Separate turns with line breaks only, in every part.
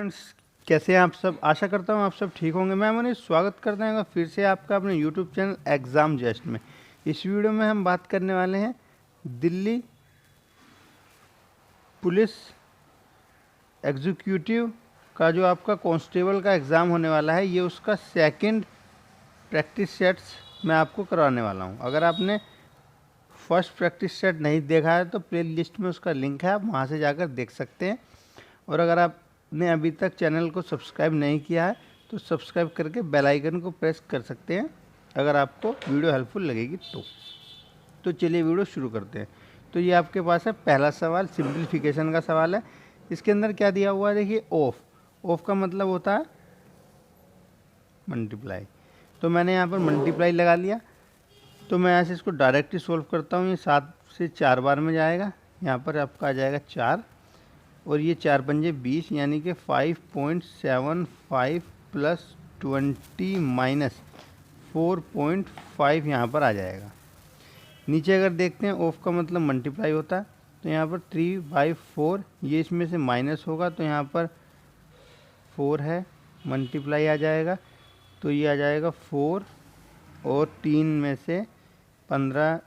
Friends, कैसे हैं आप सब। आशा करता हूं आप सब ठीक होंगे। मैं मनीष स्वागत करता हूं फिर से आपका अपने यूट्यूब चैनल एग्ज़ाम जस्ट में। इस वीडियो में हम बात करने वाले हैं दिल्ली पुलिस एग्जीक्यूटिव का जो आपका कांस्टेबल का एग्ज़ाम होने वाला है, ये उसका सेकंड प्रैक्टिस सेट्स मैं आपको करवाने वाला हूं। अगर आपने फर्स्ट प्रैक्टिस सेट नहीं देखा है तो प्ले लिस्ट में उसका लिंक है, आप वहां से जाकर देख सकते हैं। और अगर आपने अभी तक चैनल को सब्सक्राइब नहीं किया है तो सब्सक्राइब करके बेल आइकन को प्रेस कर सकते हैं, अगर आपको वीडियो हेल्पफुल लगेगी तो चलिए वीडियो शुरू करते हैं। तो ये आपके पास है पहला सवाल, सिंप्लीफिकेशन का सवाल है। इसके अंदर क्या दिया हुआ है, देखिए ऑफ का मतलब होता है मल्टीप्लाई। तो मैंने यहाँ पर मल्टीप्लाई लगा लिया। तो मैं ऐसे इसको डायरेक्टली सोल्व करता हूँ। ये 7 से 4 बार में जाएगा, यहाँ पर आपका आ जाएगा 4 और ये 4 पंजे 20, यानी कि 5.75 प्लस 20 माइनस 4.5 यहाँ पर आ जाएगा। नीचे अगर देखते हैं ऑफ का मतलब मल्टीप्लाई होता है, तो यहाँ पर 3/4, ये इसमें से माइनस होगा तो यहाँ पर 4 है, मल्टीप्लाई आ जाएगा तो ये आ जाएगा 4 और 3 में से 15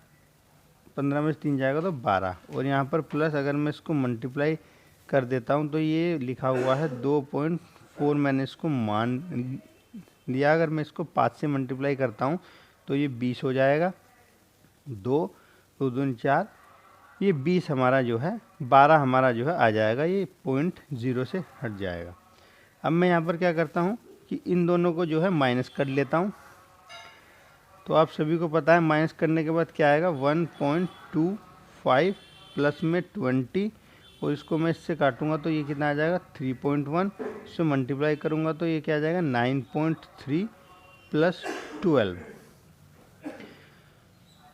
में से 3 जाएगा तो 12, और यहाँ पर प्लस अगर मैं इसको मल्टीप्लाई कर देता हूँ तो ये लिखा हुआ है 2.4, मैंने इसको मान लिया। अगर मैं इसको 5 से मल्टीप्लाई करता हूँ तो ये 20 हो जाएगा, 2 2 दूनी 4, ये 20 हमारा जो है 12 हमारा जो है आ जाएगा, ये 0.0 से हट जाएगा। अब मैं यहाँ पर क्या करता हूँ कि इन दोनों को जो है माइनस कर लेता हूँ। तो आप सभी को पता है माइनस करने के बाद क्या आएगा, 1.25 प्लस में 20, और इसको मैं इससे काटूंगा तो ये कितना आ जाएगा 3.1, इससे मल्टीप्लाई करूंगा तो ये क्या आ जाएगा 9.3 प्लस 12।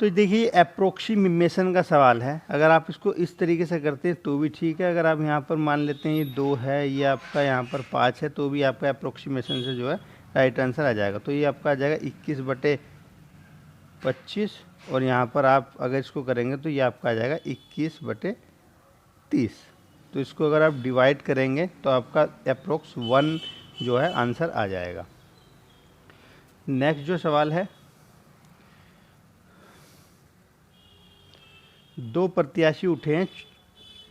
तो देखिए अप्रोक्सीमेशन का सवाल है। अगर आप इसको इस तरीके से करते हैं तो भी ठीक है। अगर आप यहाँ पर मान लेते हैं ये 2 है, ये आपका यहाँ पर 5 है, तो भी आपका अप्रोक्सीमेशन से जो है राइट आंसर आ जाएगा। तो ये आपका आ जाएगा 21/25, और यहाँ पर आप अगर इसको करेंगे तो ये आपका आ जाएगा 21/30। तो इसको अगर आप डिवाइड करेंगे तो आपका अप्रोक्स 1 जो है आंसर आ जाएगा। नेक्स्ट जो सवाल है, 2 प्रत्याशी उठे हैं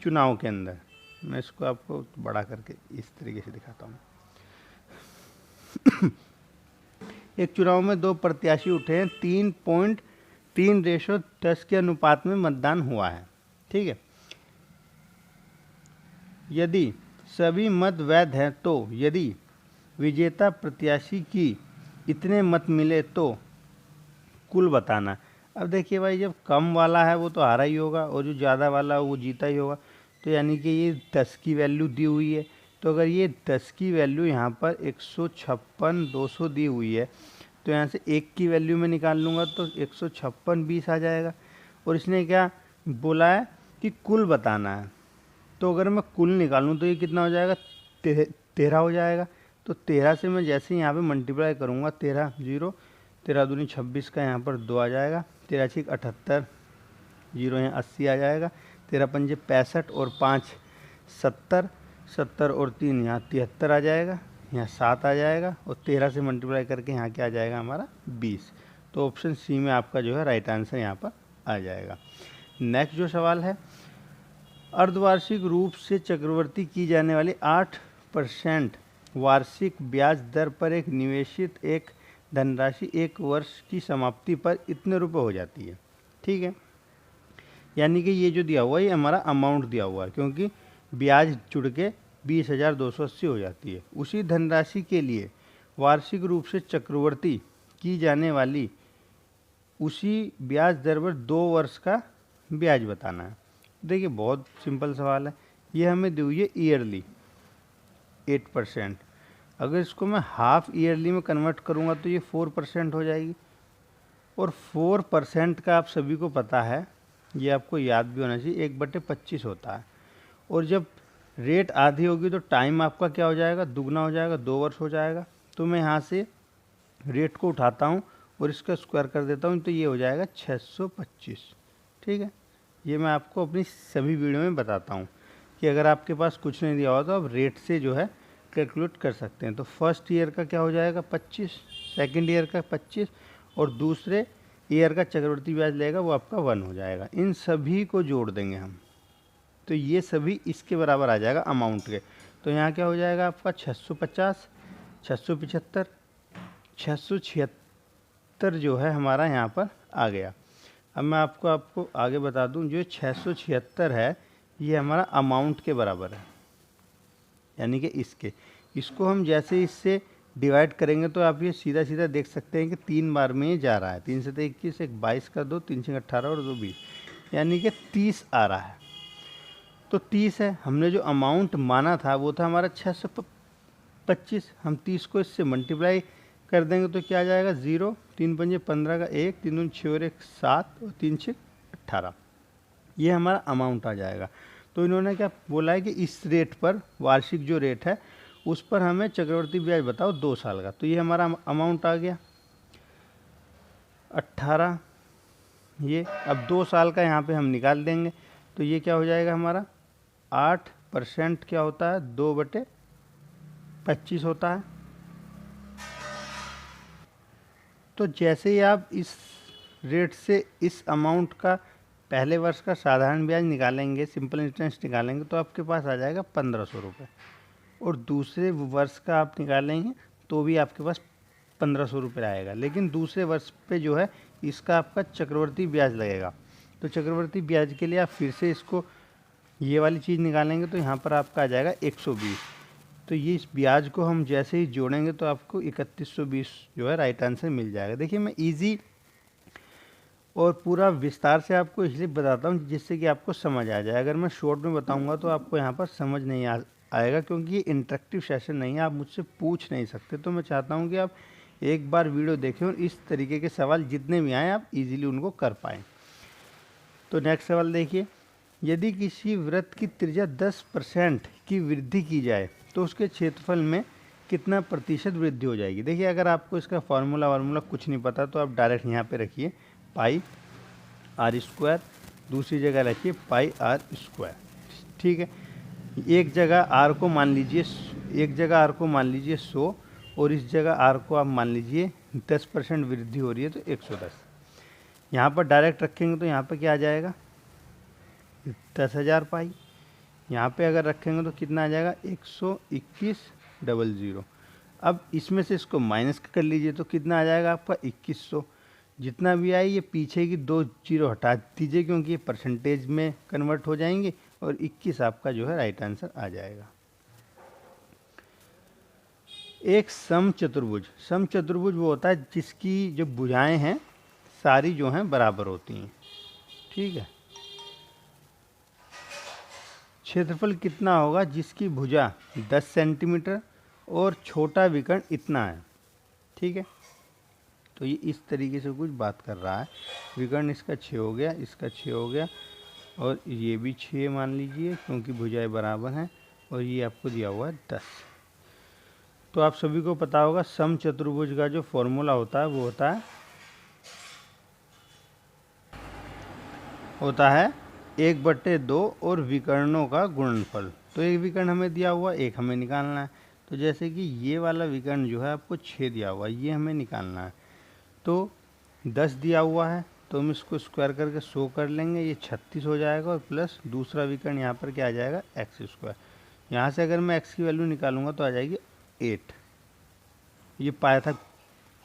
चुनाव के अंदर। मैं इसको आपको बड़ा करके इस तरीके से दिखाता हूँ। एक चुनाव में 2 प्रत्याशी उठे हैं, 3.3:10 के अनुपात में मतदान हुआ है, ठीक है। यदि सभी मत वैध हैं तो यदि विजेता प्रत्याशी की इतने मत मिले तो कुल बताना। अब देखिए भाई, जब कम वाला है वो तो हारा ही होगा और जो ज़्यादा वाला है वो जीता ही होगा। तो यानी कि ये 10 की वैल्यू दी हुई है, तो अगर ये 10 की वैल्यू यहाँ पर 156,200 दी हुई है तो यहाँ से 1 की वैल्यू में निकाल लूँगा तो 156/20 आ जाएगा। और इसने क्या बोला है कि कुल बताना है, तो अगर मैं कुल निकालूँ तो ये कितना हो जाएगा 13 हो जाएगा। तो 13 से मैं जैसे यहाँ पे मल्टीप्लाई करूँगा, 13 0, 13 दूनी 26 का यहाँ पर 2 आ जाएगा, 13 6 78, 0 यहाँ 80 आ जाएगा, 13 पंजे 65 और 5 70, 70 और 3 यहाँ 73 आ जाएगा, यहाँ 7 आ जाएगा, और 13 से मल्टीप्लाई करके यहाँ क्या आ जाएगा हमारा 20। तो ऑप्शन सी में आपका जो है राइट आंसर यहाँ पर आ जाएगा। नेक्स्ट जो सवाल है, अर्धवार्षिक रूप से चक्रवृद्धि की जाने वाली 8% वार्षिक ब्याज दर पर एक निवेशित एक धनराशि 1 वर्ष की समाप्ति पर इतने रुपए हो जाती है, ठीक है। यानी कि ये जो दिया हुआ है ये हमारा अमाउंट दिया हुआ है, क्योंकि ब्याज जुड़ के 20,280 हो जाती है। उसी धनराशि के लिए वार्षिक रूप से चक्रवृद्धि की जाने वाली उसी ब्याज दर पर 2 वर्ष का ब्याज बताना है। देखिए बहुत सिंपल सवाल है। ये हमें दी हुई है ईयरली 8%। अगर इसको मैं हाफ ईयरली में कन्वर्ट करूँगा तो ये 4% हो जाएगी। और 4% का आप सभी को पता है, ये आपको याद भी होना चाहिए, 1/25 होता है। और जब रेट आधी होगी तो टाइम आपका क्या हो जाएगा, दुगना हो जाएगा, 2 वर्ष हो जाएगा। तो मैं यहाँ से रेट को उठाता हूँ और इसका स्क्वायर कर देता हूँ तो ये हो जाएगा 625, ठीक है। ये मैं आपको अपनी सभी वीडियो में बताता हूँ कि अगर आपके पास कुछ नहीं दिया हुआ तो आप रेट से जो है कैलकुलेट कर सकते हैं। तो फर्स्ट ईयर का क्या हो जाएगा 25, सेकंड ईयर का 25 और दूसरे ईयर का चक्रवृद्धि ब्याज लेगा वो आपका 1 हो जाएगा। इन सभी को जोड़ देंगे हम, तो ये सभी इसके बराबर आ जाएगा अमाउंट के। तो यहाँ क्या हो जाएगा आपका 650, 675, 676 जो है हमारा यहाँ पर आ गया। अब मैं आपको आगे बता दूं, जो 676 है ये हमारा अमाउंट के बराबर है, यानी कि इसको हम जैसे इससे डिवाइड करेंगे तो आप ये सीधा सीधा देख सकते हैं कि 3 बार में ये जा रहा है। 3 से 21, एक 22 का 2, 3 से 18 और 2 20, यानी कि 30 आ रहा है। तो 30 है, हमने जो अमाउंट माना था वो था हमारा 625। हम 30 को इससे मल्टीप्लाई कर देंगे तो क्या आ जाएगा 0, 3 पंजे 15 का 1, 3 दूनी 6 और 1 7 और 3 6 18, ये हमारा अमाउंट आ जाएगा। तो इन्होंने क्या बोला है कि इस रेट पर, वार्षिक जो रेट है उस पर हमें चक्रवृद्धि ब्याज बताओ 2 साल का। तो ये हमारा अमाउंट आ गया 18। ये अब 2 साल का यहाँ पे हम निकाल देंगे तो ये क्या हो जाएगा हमारा 8% क्या होता है 2/25 होता है। तो जैसे ही आप इस रेट से इस अमाउंट का पहले वर्ष का साधारण ब्याज निकालेंगे, सिंपल इंटरेस्ट निकालेंगे, तो आपके पास आ जाएगा 1500 रुपये, और दूसरे वर्ष का आप निकालेंगे तो भी आपके पास 1500 रुपये आएगा। लेकिन दूसरे वर्ष पे जो है इसका आपका चक्रवृद्धि ब्याज लगेगा। तो चक्रवृद्धि ब्याज के लिए आप फिर से इसको ये वाली चीज़ निकालेंगे तो यहाँ पर आपका आ जाएगा 120। तो ये इस ब्याज को हम जैसे ही जोड़ेंगे तो आपको 3120 जो है राइट आंसर मिल जाएगा। देखिए मैं इजी और पूरा विस्तार से आपको इसलिए बताता हूँ जिससे कि आपको समझ आ जाए। अगर मैं शॉर्ट में बताऊँगा तो आपको यहाँ पर समझ नहीं आएगा, क्योंकि ये इंटरेक्टिव सेशन नहीं है, आप मुझसे पूछ नहीं सकते। तो मैं चाहता हूँ कि आप एक बार वीडियो देखें और इस तरीके के सवाल जितने भी आएँ आप इजीली उनको कर पाएँ। तो नेक्स्ट सवाल देखिए, यदि किसी वृत्त की त्रिज्या 10% की वृद्धि की जाए तो उसके क्षेत्रफल में कितना प्रतिशत वृद्धि हो जाएगी। देखिए अगर आपको इसका फार्मूला कुछ नहीं पता तो आप डायरेक्ट यहाँ पे रखिए पाई आर स्क्वायर, दूसरी जगह रखिए पाई आर स्क्वायर, ठीक है। एक जगह आर को मान लीजिए 100 और इस जगह आर को आप मान लीजिए 10% वृद्धि हो रही है तो 110। यहाँ पर डायरेक्ट रखेंगे तो यहाँ पर क्या आ जाएगा 10,000 पाई। यहाँ पे अगर रखेंगे तो कितना आ जाएगा 121,000। अब इसमें से इसको माइनस कर लीजिए तो कितना आ जाएगा आपका 2100। जितना भी आए ये पीछे की 2 जीरो हटा दीजिए क्योंकि ये परसेंटेज में कन्वर्ट हो जाएंगे और 21 आपका जो है राइट आंसर आ जाएगा। एक समचतुर्भुज वो होता है जिसकी जो भुजाएं हैं सारी जो हैं बराबर होती हैं, ठीक है। क्षेत्रफल कितना होगा जिसकी भुजा 10 सेंटीमीटर और छोटा विकर्ण इतना है, ठीक है। तो ये इस तरीके से कुछ बात कर रहा है। विकर्ण इसका 6 हो गया, इसका 6 हो गया और ये भी 6 मान लीजिए क्योंकि भुजाएं बराबर हैं, और ये आपको दिया हुआ है 10। तो आप सभी को पता होगा समचतुर्भुज का जो फॉर्मूला होता है वो होता है 1/2 और विकर्णों का गुणनफल। तो एक विकर्ण हमें दिया हुआ, एक हमें निकालना है। तो जैसे कि ये वाला विकर्ण जो है आपको 6 दिया हुआ है, ये हमें निकालना है। तो 10 दिया हुआ है तो हम इसको स्क्वायर करके 100 कर लेंगे, ये 36 हो जाएगा, और प्लस दूसरा विकर्ण यहाँ पर क्या आ जाएगा x²। यहाँ से अगर मैं x की वैल्यू निकालूंगा तो आ जाएगी 8। ये पाया था,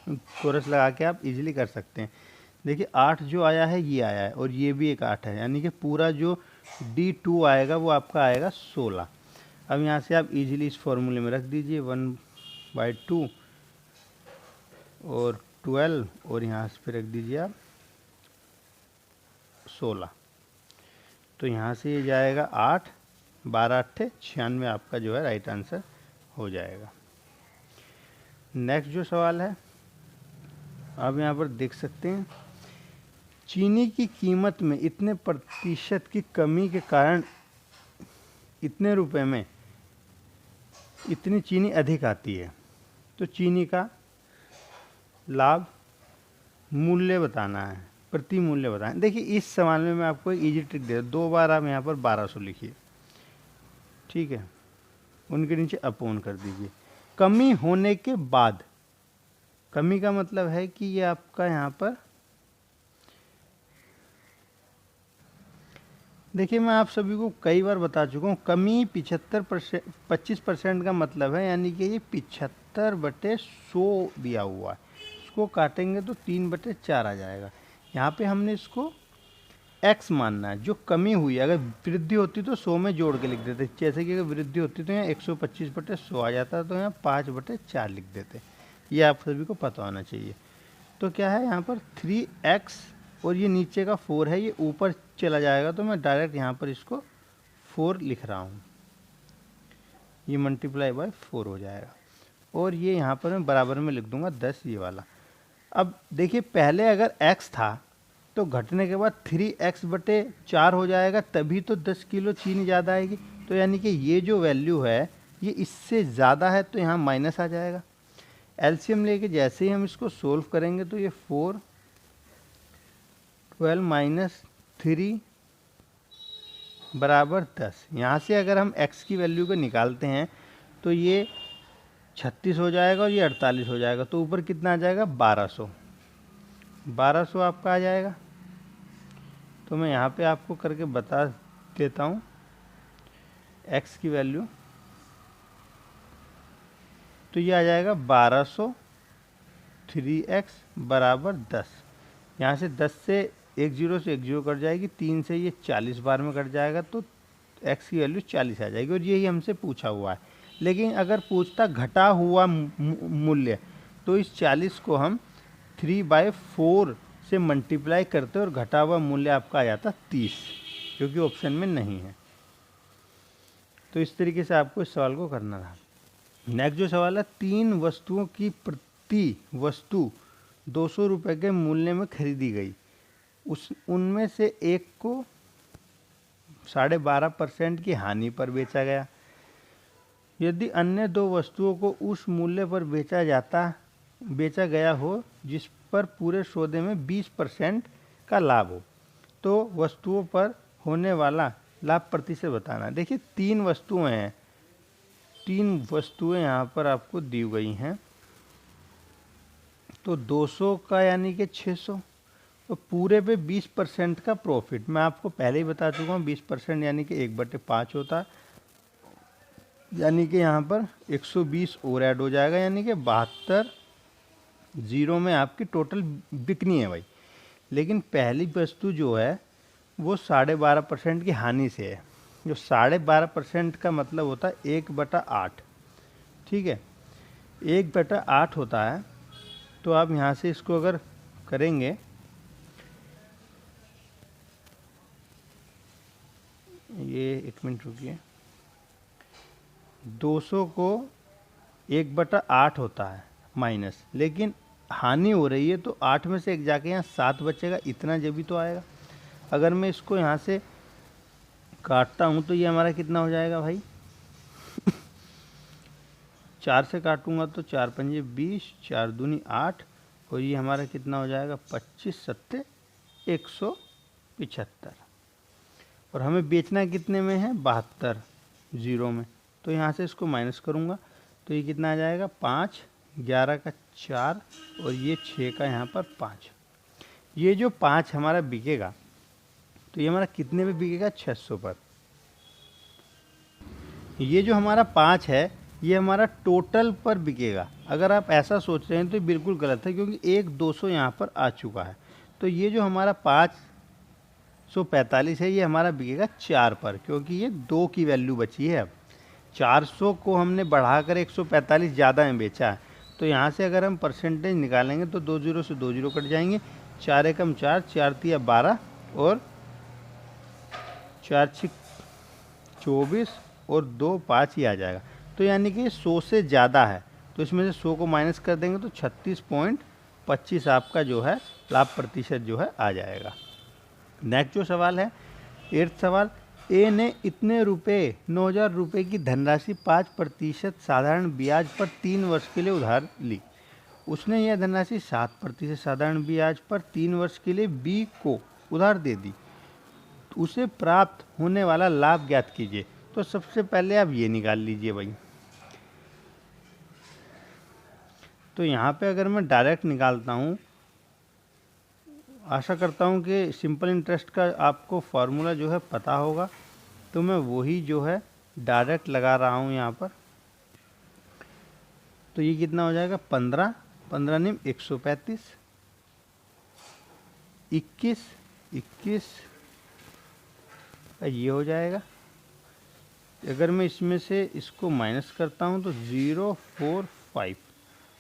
कोरस लगा के आप इजीली कर सकते हैं। देखिए 8 जो आया है ये आया है और ये भी एक 8 है, यानी कि पूरा जो D2 आएगा वो आपका आएगा 16। अब यहाँ से आप इजीली इस फॉर्मूले में रख दीजिए 1/2 और 12 और यहाँ से रख दीजिए आप 16। तो यहाँ से ये जाएगा 8, 12 8 96 आपका जो है राइट आंसर हो जाएगा। नेक्स्ट जो सवाल है आप यहाँ पर देख सकते हैं, चीनी की कीमत में इतने प्रतिशत की कमी के कारण इतने रुपए में इतनी चीनी अधिक आती है। तो चीनी का लाभ मूल्य बताना है, प्रति मूल्य बताना। देखिए इस सवाल में मैं आपको एक इजी ट्रिक दे दूँ, 2 बार आप यहाँ पर 1200 लिखिए, ठीक है। उनके नीचे अपोन कर दीजिए। कमी होने के बाद, कमी का मतलब है कि ये आपका यहाँ पर देखिए, मैं आप सभी को कई बार बता चुका हूँ, कमी 25% का मतलब है, यानी कि ये 75/100 दिया हुआ है। इसको काटेंगे तो 3/4 आ जाएगा। यहाँ पे हमने इसको x मानना है, जो कमी हुई। अगर वृद्धि होती तो 100 में जोड़ के लिख देते, जैसे कि अगर वृद्धि होती तो यहाँ 125/100 आ जाता, तो यहाँ 5/4 लिख देते। ये आप सभी को पता होना चाहिए। तो क्या है यहाँ पर 3x, और ये नीचे का 4 है, ये ऊपर चला जाएगा, तो मैं डायरेक्ट यहाँ पर इसको 4 लिख रहा हूँ। ये मल्टीप्लाई बाय 4 हो जाएगा, और ये यहाँ पर मैं बराबर में लिख दूंगा 10, ये वाला। अब देखिए, पहले अगर x था तो घटने के बाद 3x/4 हो जाएगा, तभी तो 10 किलो चीनी ज़्यादा आएगी। तो यानी कि ये जो वैल्यू है ये इससे ज़्यादा है, तो यहाँ माइनस आ जाएगा। एलसीएम लेके जैसे ही हम इसको सोल्व करेंगे तो ये 4 12 - 3 बराबर 10। यहाँ से अगर हम x की वैल्यू को निकालते हैं तो ये 36 हो जाएगा और ये 48 हो जाएगा, तो ऊपर कितना आ जाएगा 1200 आपका आ जाएगा। तो मैं यहाँ पे आपको करके बता देता हूँ x की वैल्यू, तो ये आ जाएगा 1200 3x बराबर 10। यहाँ से 10 से एक जीरो कट जाएगी, 3 से ये 40 बार में कट जाएगा, तो x की वैल्यू 40 आ जाएगी, और यही हमसे पूछा हुआ है। लेकिन अगर पूछता घटा हुआ मूल्य, तो इस 40 को हम 3/4 से मल्टीप्लाई करते और घटा हुआ मूल्य आपका आ जाता 30, जो कि ऑप्शन में नहीं है। तो इस तरीके से आपको इस सवाल को करना था। नेक्स्ट जो सवाल है, 3 वस्तुओं की प्रति वस्तु 200 रुपये के मूल्य में खरीदी गई, उनमें से एक को 12.5% की हानि पर बेचा गया। यदि अन्य 2 वस्तुओं को उस मूल्य पर बेचा गया हो जिस पर पूरे सौदे में 20% का लाभ हो, तो वस्तुओं पर होने वाला लाभ प्रतिशत बताना। देखिए, 3 वस्तुएं हैं, 3 वस्तुएं यहाँ पर आपको दी गई हैं, तो 200 का यानी कि 600, तो पूरे पे 20% का प्रॉफिट। मैं आपको पहले ही बता चुका हूँ 20% यानी कि 1/5 होता है, यानी कि यहाँ पर 120 और ऐड हो जाएगा, यानी कि 72 जीरो में आपकी टोटल बिकनी है भाई। लेकिन पहली वस्तु जो है वो 12.5% की हानि से है। जो 12.5% का मतलब होता है 1/8, ठीक है, 1/8 होता है। तो आप यहाँ से इसको अगर करेंगे, ये 1 मिनट रुकिए, 200 को 1/8 होता है माइनस, लेकिन हानि हो रही है, तो 8 में से 1 जाके यहाँ 7 बचेगा, इतना जब भी तो आएगा। अगर मैं इसको यहाँ से काटता हूँ तो ये हमारा कितना हो जाएगा भाई 4 से काटूंगा तो 4 पंजे 20, 4 दूनी 8, और ये हमारा कितना हो जाएगा 25 सत्ते 175, और हमें बेचना कितने में है 72 जीरो में। तो यहाँ से इसको माइनस करूँगा तो ये कितना आ जाएगा 5, 11 का 4, और ये 6 का यहाँ पर 5। ये जो 5 हमारा बिकेगा, तो ये हमारा कितने पे बिकेगा 600 पर। ये जो हमारा 5 है ये हमारा टोटल पर बिकेगा। अगर आप ऐसा सोच रहे हैं तो बिल्कुल गलत है, क्योंकि 200 यहाँ पर आ चुका है। तो ये जो हमारा 545 है ये हमारा बिकेगा 4 पर, क्योंकि ये 2 की वैल्यू बची है। अब 400 को हमने बढ़ाकर 145 ज़्यादा में बेचा है, तो यहाँ से अगर हम परसेंटेज निकालेंगे तो 2 जीरो से 2 जीरो कट जाएंगे, 4 एकम 4, 4 तिया 12, और 4 6 24, और 2 5 ही आ जाएगा। तो यानी कि 100 से ज़्यादा है, तो इसमें से 100 को माइनस कर देंगे तो 36.25 आपका जो है लाभ प्रतिशत जो है आ जाएगा। नेक्स्ट जो सवाल है 8th सवाल, ए ने इतने रुपए 9,000 रुपये की धनराशि 5% साधारण ब्याज पर 3 वर्ष के लिए उधार ली। उसने यह धनराशि 7% साधारण ब्याज पर 3 वर्ष के लिए बी को उधार दे दी। उसे प्राप्त होने वाला लाभ ज्ञात कीजिए। तो सबसे पहले आप ये निकाल लीजिए भाई। तो यहाँ पे अगर मैं डायरेक्ट निकालता हूँ, आशा करता हूँ कि सिंपल इंटरेस्ट का आपको फार्मूला जो है पता होगा, तो मैं वही जो है डायरेक्ट लगा रहा हूँ यहाँ पर। तो ये कितना हो जाएगा, 15, 15 निम 135, 21, 21 ये हो जाएगा। अगर मैं इसमें से इसको माइनस करता हूँ तो 045,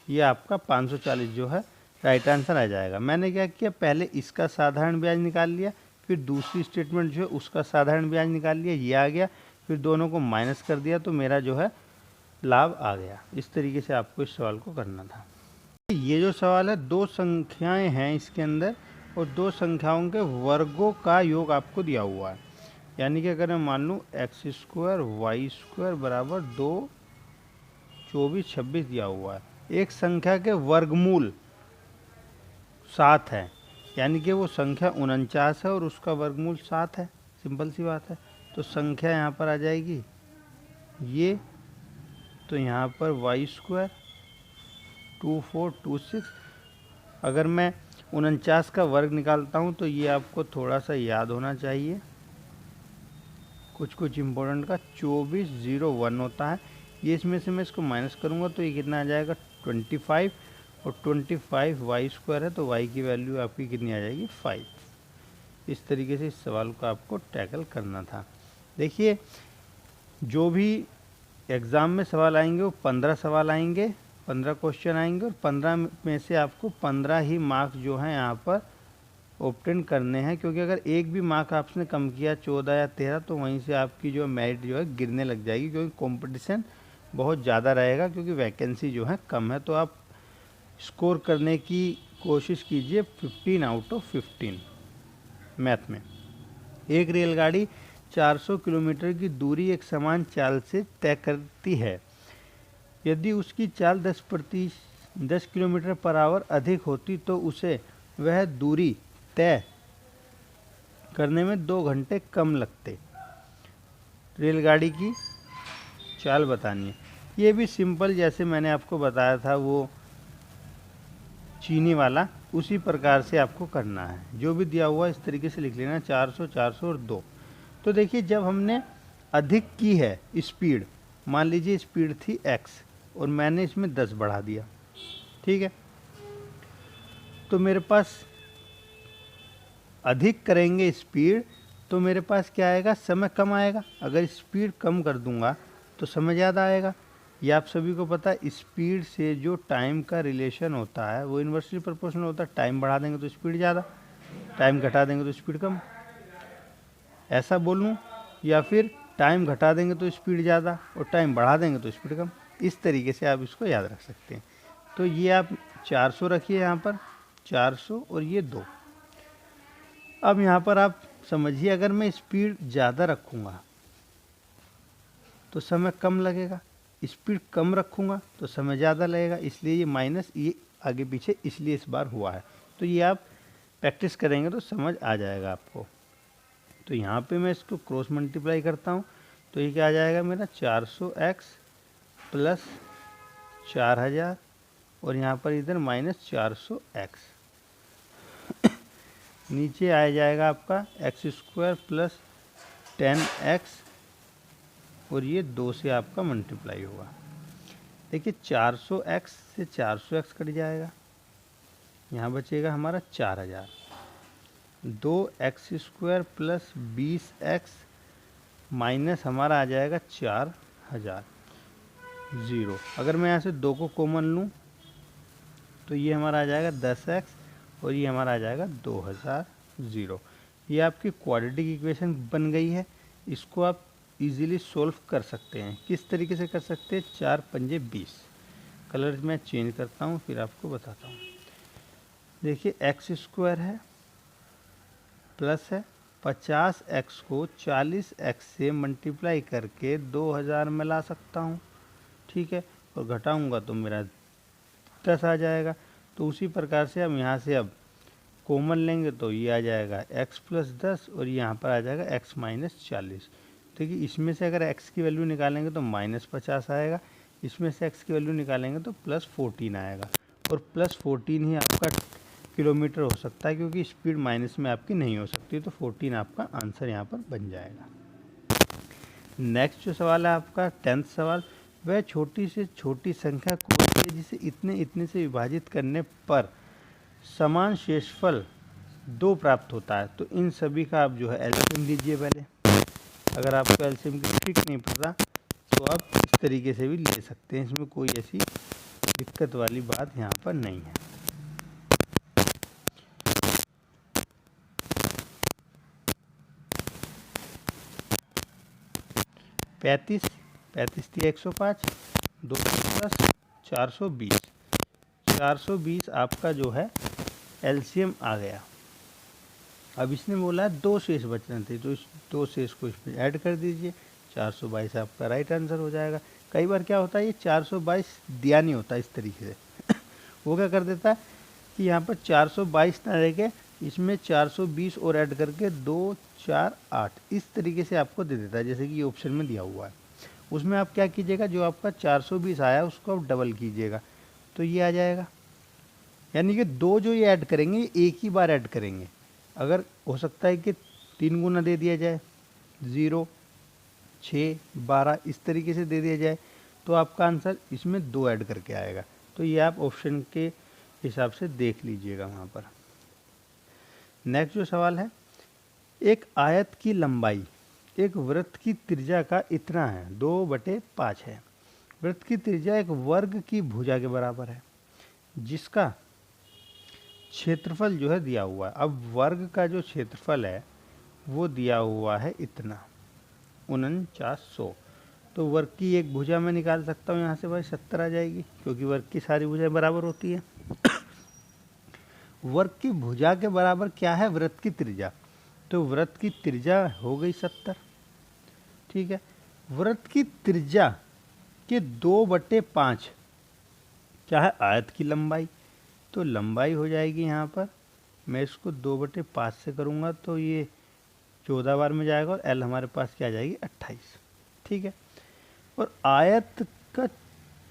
ये आपका 540 जो है राइट आंसर आ जाएगा। मैंने क्या किया, पहले इसका साधारण ब्याज निकाल लिया, फिर दूसरी स्टेटमेंट जो है उसका साधारण ब्याज निकाल लिया, ये आ गया, फिर दोनों को माइनस कर दिया तो मेरा जो है लाभ आ गया। इस तरीके से आपको इस सवाल को करना था। ये जो सवाल है, दो संख्याएं हैं इसके अंदर और दो संख्याओं के वर्गों का योग आपको दिया हुआ है। यानी कि अगर मैं मान लूँ x² y² बराबर 2, 24, 26 दिया हुआ है। एक संख्या के वर्गमूल 7 है, यानी कि वो संख्या 49 है और उसका वर्गमूल 7 है। सिंपल सी बात है। तो संख्या यहाँ पर आ जाएगी ये, तो यहाँ पर y², 2426। अगर मैं 49 का वर्ग निकालता हूँ तो ये आपको थोड़ा सा याद होना चाहिए, कुछ इम्पोर्टेंट का 2401 होता है। ये इसमें से मैं इसको माइनस करूँगा तो ये कितना आ जाएगा 25, और 25 y² है तो y की वैल्यू आपकी कितनी आ जाएगी 5। इस तरीके से इस सवाल को आपको टैकल करना था। देखिए, जो भी एग्ज़ाम में सवाल आएंगे वो 15 सवाल आएंगे, 15 क्वेश्चन आएंगे, और 15 में से आपको 15 ही मार्क्स जो हैं यहाँ पर ऑब्टेन करने हैं। क्योंकि अगर एक भी मार्क आपने कम किया 14 या 13 तो वहीं से आपकी जो मेरिट जो है गिरने लग जाएगी, क्योंकि कंपटीशन बहुत ज़्यादा रहेगा, क्योंकि वैकेंसी जो है कम है। तो आप स्कोर करने की कोशिश कीजिए 15 आउट ऑफ 15 मैथ में। एक रेलगाड़ी 400 किलोमीटर की दूरी एक समान चाल से तय करती है। यदि उसकी चाल 10 किलोमीटर पर आवर अधिक होती तो उसे वह दूरी तय करने में 2 घंटे कम लगते। रेलगाड़ी की चाल बतानी है। ये भी सिंपल, जैसे मैंने आपको बताया था वो चीनी वाला, उसी प्रकार से आपको करना है। जो भी दिया हुआ इस तरीके से लिख लेना, 400, 400 और 2। तो देखिए, जब हमने अधिक की है स्पीड, मान लीजिए स्पीड थी x और मैंने इसमें 10 बढ़ा दिया, ठीक है, तो मेरे पास अधिक करेंगे स्पीड तो मेरे पास क्या आएगा, समय कम आएगा। अगर स्पीड कम कर दूंगा तो समय ज़्यादा आएगा। ये आप सभी को पता है, स्पीड से जो टाइम का रिलेशन होता है वो इन्वर्सली प्रोपोर्शनल होता है। टाइम बढ़ा देंगे तो स्पीड ज़्यादा, टाइम घटा देंगे तो स्पीड कम। ऐसा बोलूँ, या फिर टाइम घटा देंगे तो स्पीड ज़्यादा और टाइम बढ़ा देंगे तो स्पीड कम। इस तरीके से आप इसको याद रख सकते हैं। तो ये आप 400 रखिए यहाँ पर, 400 और ये 2। अब यहाँ पर आप समझिए, अगर मैं स्पीड ज़्यादा रखूँगा तो समय कम लगेगा, स्पीड कम रखूँगा तो समय ज़्यादा लगेगा। इसलिए ये माइनस, ये आगे पीछे इसलिए इस बार हुआ है। तो ये आप प्रैक्टिस करेंगे तो समझ आ जाएगा आपको। तो यहाँ पे मैं इसको क्रॉस मल्टीप्लाई करता हूँ तो ये क्या आ जाएगा मेरा, 400x प्लस 4000 और यहाँ पर इधर माइनस 400x। नीचे आ जाएगा आपका x² प्लस 10x और ये 2 से आपका मल्टीप्लाई होगा। देखिए, 400x से 400x कट जाएगा, यहाँ बचेगा हमारा 4000। 2x² प्लस 20x माइनस हमारा आ जाएगा 4000, 0। अगर मैं यहाँ से 2 को कॉमन लूँ तो ये हमारा आ जाएगा 10x और ये हमारा आ जाएगा 2000, 0। ये आपकी क्वाड्रेटिक इक्वेशन बन गई है। इसको आप इजीली सॉल्व कर सकते हैं। किस तरीके से कर सकते हैं, 4 पंजे 20। कलर मैं चेंज करता हूँ फिर आपको बताता हूँ। देखिए, x² है प्लस है 50x को 40x से मल्टीप्लाई करके 2000 में ला सकता हूँ, ठीक है, और घटाऊँगा तो मेरा 10 आ जाएगा। तो उसी प्रकार से हम यहाँ से अब कॉमन लेंगे तो ये आ जाएगा x प्लस 10 और यहाँ पर आ जाएगा x माइनस 40। देखिए इसमें से अगर x की वैल्यू निकालेंगे तो -50 आएगा, इसमें से x की वैल्यू निकालेंगे तो +14 आएगा, और +14 ही आपका किलोमीटर हो सकता है, क्योंकि स्पीड माइनस में आपकी नहीं हो सकती, तो 14 आपका आंसर यहाँ पर बन जाएगा। नेक्स्ट जो सवाल है आपका 10th सवाल, वह छोटी से छोटी संख्या कौन सी है जिसे इतने इतने से विभाजित करने पर समान शेषफल 2 प्राप्त होता है। तो इन सभी का आप जो है एलसीएम लीजिए पहले। अगर आपको एलसीएम की ट्रिक नहीं पता तो आप इस तरीके से भी ले सकते हैं, इसमें कोई ऐसी दिक्कत वाली बात यहाँ पर नहीं है। 35 35 105, 210 420, 420 आपका जो है एलसीएम आ गया। अब इसने बोला है 2 शेष बच रहे थे, तो इस 2 शेष को इसमें ऐड कर दीजिए, 422 आपका राइट आंसर हो जाएगा। कई बार क्या होता है, ये 422 दिया नहीं होता इस तरीके से वो क्या कर देता है कि यहाँ पर 422 ना रह के इसमें 420 और ऐड करके 2 4 8 इस तरीके से आपको दे देता है, जैसे कि ये ऑप्शन में दिया हुआ है। उसमें आप क्या कीजिएगा, जो आपका 420 आया उसको आप डबल कीजिएगा, तो ये आ जाएगा। यानी कि 2 जो ये ऐड करेंगे ये एक ही बार ऐड करेंगे। अगर हो सकता है कि 3 गुना दे दिया जाए, 0 6 12 इस तरीके से दे दिया जाए, तो आपका आंसर इसमें 2 ऐड करके आएगा। तो ये आप ऑप्शन के हिसाब से देख लीजिएगा वहाँ पर। नेक्स्ट जो सवाल है, एक आयत की लंबाई एक वृत्त की त्रिज्या का इतना है, 2/5 है। वृत्त की त्रिज्या एक वर्ग की भुजा के बराबर है, जिसका क्षेत्रफल जो है दिया हुआ है। अब वर्ग का जो क्षेत्रफल है वो दिया हुआ है इतना 4900। तो वर्ग की एक भुजा मैं निकाल सकता हूँ यहाँ से भाई 70 आ जाएगी, क्योंकि वर्ग की सारी भुजाएं बराबर होती है। वर्ग की भुजा के बराबर क्या है, वृत्त की त्रिज्या। तो वृत्त की त्रिज्या हो गई 70, ठीक है। वृत्त की त्रिज्या के 2/5 क्या है, आयत की लंबाई। तो लंबाई हो जाएगी यहाँ पर, मैं इसको 2/5 से करूँगा तो ये 14 बार में जाएगा, और एल हमारे पास क्या आ जाएगी 28, ठीक है। और आयत का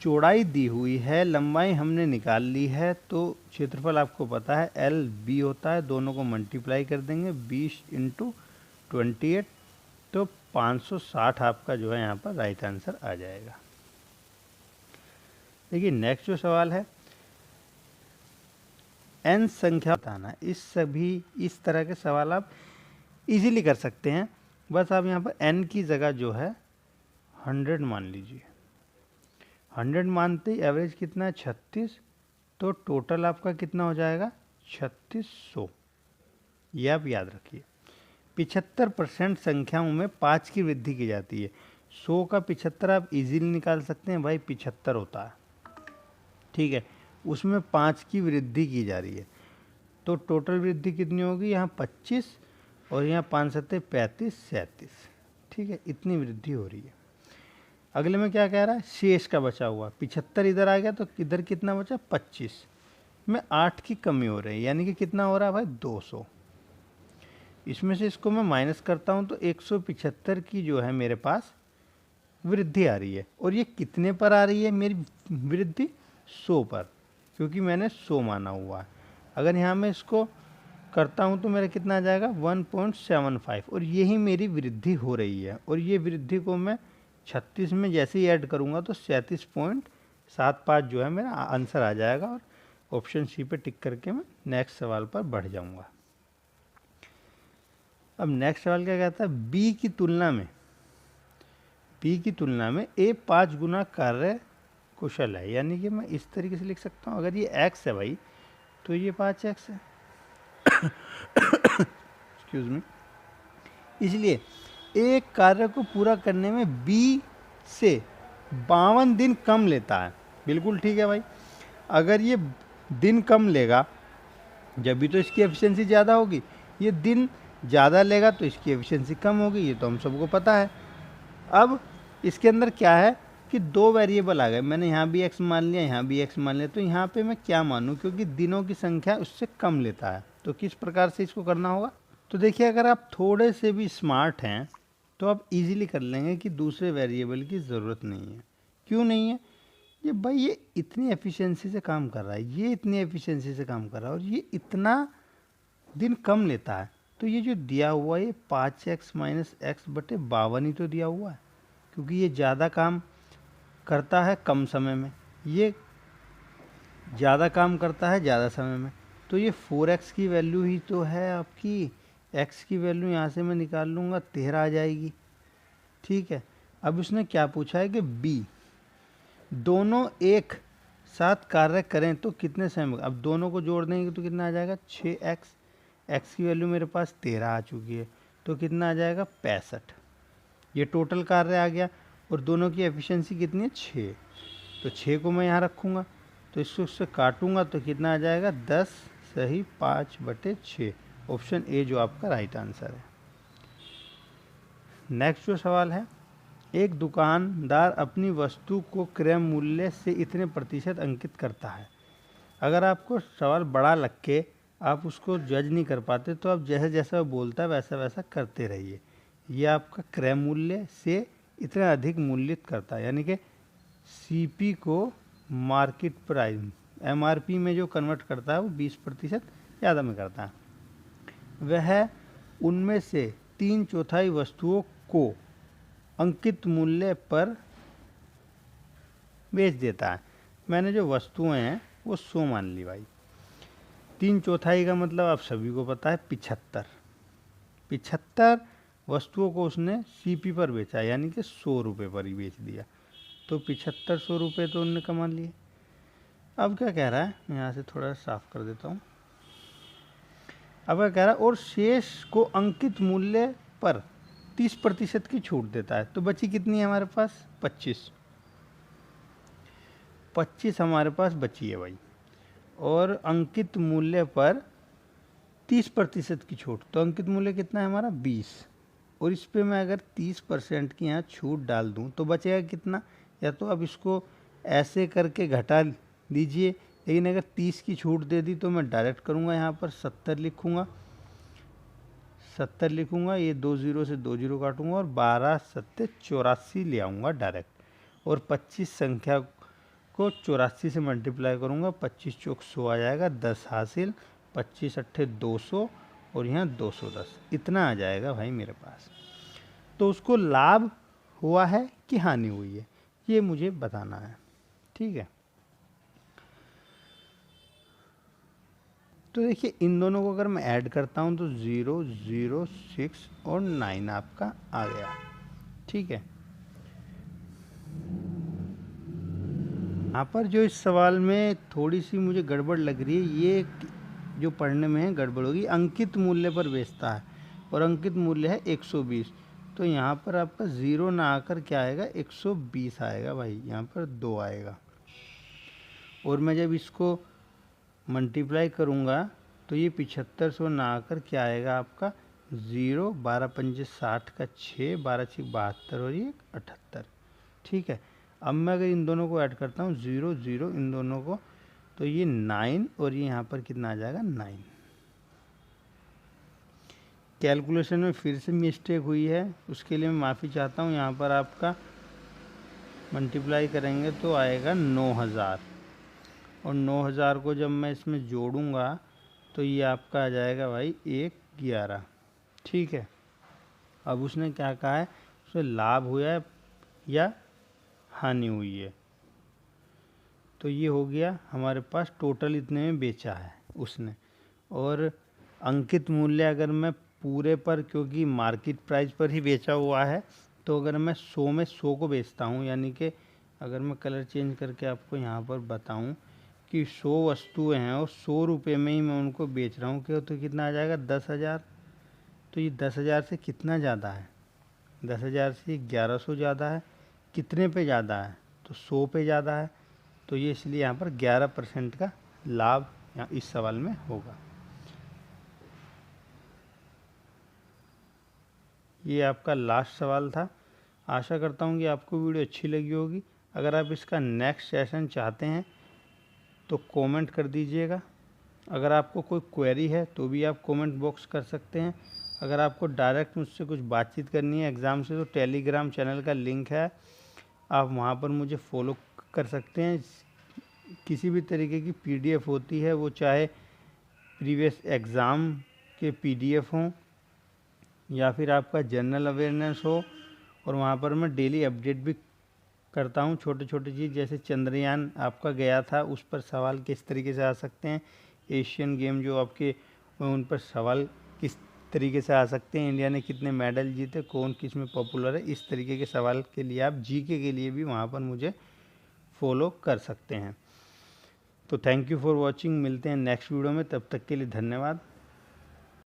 चौड़ाई दी हुई है, लंबाई हमने निकाल ली है, तो क्षेत्रफल आपको पता है एल बी होता है, दोनों को मल्टीप्लाई कर देंगे 20 × 28, तो 560 आपका जो है यहाँ पर राइट आंसर आ जाएगा। देखिए नेक्स्ट जो सवाल है, n संख्या बताना। इस तरह के सवाल आप इजीली कर सकते हैं। बस आप यहाँ पर n की जगह जो है 100 मान लीजिए। 100 मानते ही एवरेज कितना है 36, तो टोटल आपका कितना हो जाएगा 3600। ये आप याद रखिए। 75% संख्याओं में 5 की वृद्धि की जाती है। 100 का 75 आप इजीली निकाल सकते हैं भाई, 75 होता है, ठीक है। उसमें 5 की वृद्धि की जा रही है, तो टोटल वृद्धि कितनी होगी, यहाँ 25 और यहाँ 5 7 35 37, ठीक है। इतनी वृद्धि हो रही है। अगले में क्या कह रहा है, शेष का बचा हुआ 75 इधर आ गया, तो इधर कितना बचा 25 में 8 की कमी हो रही है, यानी कि कितना हो रहा है भाई 200। इसमें से इसको मैं माइनस करता हूँ तो 175 की जो है मेरे पास वृद्धि आ रही है। और ये कितने पर आ रही है मेरी वृद्धि, 100 पर, क्योंकि मैंने 100 माना हुआ है। अगर यहाँ मैं इसको करता हूँ तो मेरा कितना आ जाएगा 1.75, और यही मेरी वृद्धि हो रही है। और ये वृद्धि को मैं 36 में जैसे ही ऐड करूँगा तो 37.75 जो है मेरा आंसर आ जाएगा, और ऑप्शन सी पे टिक करके मैं नेक्स्ट सवाल पर बढ़ जाऊँगा। अब नेक्स्ट सवाल क्या कहता है, बी की तुलना में ए 5 गुना कार्य कुशल है। यानी कि मैं इस तरीके से लिख सकता हूँ, अगर ये x है भाई तो ये 5x है एक्सक्यूज मी। इसलिए एक कार्य को पूरा करने में b से 52 दिन कम लेता है। बिल्कुल ठीक है भाई, अगर ये दिन कम लेगा जब भी तो इसकी एफिशिएंसी ज़्यादा होगी, ये दिन ज़्यादा लेगा तो इसकी एफिशिएंसी कम होगी, ये तो हम सबको पता है। अब इसके अंदर क्या है कि 2 वेरिएबल आ गए, मैंने यहाँ भी x मान लिया, यहाँ भी x मान लिया, तो यहाँ पे मैं क्या मानूँ, क्योंकि दिनों की संख्या उससे कम लेता है। तो किस प्रकार से इसको करना होगा, तो देखिए अगर आप थोड़े से भी स्मार्ट हैं तो आप इजीली कर लेंगे कि दूसरे वेरिएबल की ज़रूरत नहीं है। क्यों नहीं है? ये भाई ये इतनी एफिशिएंसी से काम कर रहा है, ये इतनी एफिशिएंसी से काम कर रहा है, और ये इतना दिन कम लेता है, तो ये जो दिया हुआ है ये 5x माइनस एक्स बटे 52 ही तो दिया हुआ है, क्योंकि ये ज़्यादा काम करता है कम समय में, ये ज़्यादा काम करता है ज़्यादा समय में। तो ये 4x की वैल्यू ही तो है आपकी, x की वैल्यू यहाँ से मैं निकाल लूँगा 13 आ जाएगी। ठीक है, अब उसने क्या पूछा है कि b दोनों एक साथ कार्य करें तो कितने समय में, अब दोनों को जोड़ देंगे तो कितना आ जाएगा 6x, x की वैल्यू मेरे पास 13 आ चुकी है, तो कितना आ जाएगा 65। ये टोटल कार्य आ गया, और दोनों की एफिशिएंसी कितनी है 6, तो 6 को मैं यहाँ रखूँगा, तो इसको काटूंगा तो कितना आ जाएगा 10 सही 5/6। ऑप्शन ए जो आपका राइट आंसर है। नेक्स्ट जो सवाल है, एक दुकानदार अपनी वस्तु को क्रय मूल्य से इतने प्रतिशत अंकित करता है। अगर आपको सवाल बड़ा लग के आप उसको जज नहीं कर पाते तो आप जैसे जैसा वो बोलता है वैसा वैसा करते रहिए। ये आपका क्रय मूल्य से इतना अधिक मूल्यित करता है, यानी कि सीपी को मार्केट प्राइस एमआरपी में जो कन्वर्ट करता है वो 20% ज़्यादा में करता है। वह उनमें से 3/4 वस्तुओं को अंकित मूल्य पर बेच देता है। मैंने जो वस्तुएं हैं वो 100 मान ली भाई, 3/4 का मतलब आप सभी को पता है 75 वस्तुओं को उसने सीपी पर बेचा, यानी कि 100 रुपये पर ही बेच दिया, तो 7500 रुपये तो उनने कमा लिए। अब क्या कह रहा है, मैं यहाँ से थोड़ा साफ कर देता हूँ। अब क्या कह रहा है, और शेष को अंकित मूल्य पर 30% की छूट देता है, तो बची कितनी है हमारे पास 25 हमारे पास बची है भाई, और अंकित मूल्य पर 30% की छूट, तो अंकित मूल्य कितना है हमारा 20, और इस पे मैं अगर 30% की यहाँ छूट डाल दूँ तो बचेगा कितना, या तो अब इसको ऐसे करके घटा लीजिए, लेकिन अगर 30 की छूट दे दी तो मैं डायरेक्ट करूँगा, यहाँ पर 70 लिखूँगा, 70 लिखूँगा, ये 2 0 से 2 0 काटूँगा और 12 7 84 ले आऊँगा डायरेक्ट, और 25 संख्या को 84 से मल्टीप्लाई करूँगा, 25 चौक 100 आ जाएगा, 10 हासिल, 25 अट्ठे 200 और यहाँ 210, इतना आ जाएगा भाई मेरे पास। तो उसको लाभ हुआ है कि हानि हुई है, ये मुझे बताना है। ठीक है, तो देखिए इन दोनों को अगर मैं ऐड करता हूँ तो 0 0 6 और 9 आपका आ गया। ठीक है, यहाँ पर जो इस सवाल में थोड़ी सी मुझे गड़बड़ लग रही है, ये जो पढ़ने में है गड़बड़ होगी, अंकित मूल्य पर बेचता है और अंकित मूल्य है 120, तो यहाँ पर आपका 0 ना आकर क्या आएगा 120 आएगा भाई, यहाँ पर 2 आएगा, और मैं जब इसको मल्टीप्लाई करूँगा तो ये 7500 ना आकर क्या आएगा आपका 0, 12 पंजे 60 का 6, 12 6 72 और ये 78। ठीक है, अब मैं अगर इन दोनों को ऐड करता हूँ 0 0 इन दोनों को, तो ये 9 और ये यहाँ पर कितना आ जाएगा 9। कैलकुलेशन में फिर से मिस्टेक हुई है, उसके लिए मैं माफ़ी चाहता हूँ। यहाँ पर आपका मल्टीप्लाई करेंगे तो आएगा 9000, और 9000 को जब मैं इसमें जोड़ूंगा तो ये आपका आ जाएगा भाई 111। ठीक है, अब उसने क्या कहा है, उसमें लाभ हुआ है या हानि हुई है, तो ये हो गया हमारे पास टोटल इतने में बेचा है उसने। और अंकित मूल्य अगर मैं पूरे पर, क्योंकि मार्केट प्राइस पर ही बेचा हुआ है, तो अगर मैं 100 में 100 को बेचता हूँ, यानी कि अगर मैं कलर चेंज करके आपको यहाँ पर बताऊँ कि 100 वस्तुएं हैं और 100 रुपये में ही मैं उनको बेच रहा हूँ, क्यों, तो कितना आ जाएगा 10,000। तो ये 10,000 से कितना ज़्यादा है, 10,000 से 1100 ज़्यादा है, कितने पे ज़्यादा है, तो 100 पे ज़्यादा है, तो ये इसलिए यहाँ पर 11% का लाभ यहाँ इस सवाल में होगा। ये आपका लास्ट सवाल था। आशा करता हूँ कि आपको वीडियो अच्छी लगी होगी। अगर आप इसका नेक्स्ट सेशन चाहते हैं तो कमेंट कर दीजिएगा। अगर आपको कोई क्वेरी है तो भी आप कमेंट बॉक्स कर सकते हैं। अगर आपको डायरेक्ट मुझसे कुछ बातचीत करनी है एग्ज़ाम से तो टेलीग्राम चैनल का लिंक है, आप वहाँ पर मुझे फॉलो कर सकते हैं। किसी भी तरीके की पीडीएफ होती है, वो चाहे प्रीवियस एग्ज़ाम के पीडीएफ हों या फिर आपका जनरल अवेयरनेस हो, और वहाँ पर मैं डेली अपडेट भी करता हूँ। छोटे छोटे चीज़ जैसे चंद्रयान आपका गया था, उस पर सवाल किस तरीके से आ सकते हैं, एशियन गेम जो आपके उन पर सवाल किस तरीके से आ सकते हैं, इंडिया ने कितने मेडल जीते, कौन किस में पॉपुलर है, इस तरीके के सवाल के लिए आप जीके के लिए भी वहाँ पर मुझे फॉलो कर सकते हैं। तो थैंक यू फॉर वॉचिंग, मिलते हैं नेक्स्ट वीडियो में, तब तक के लिए धन्यवाद।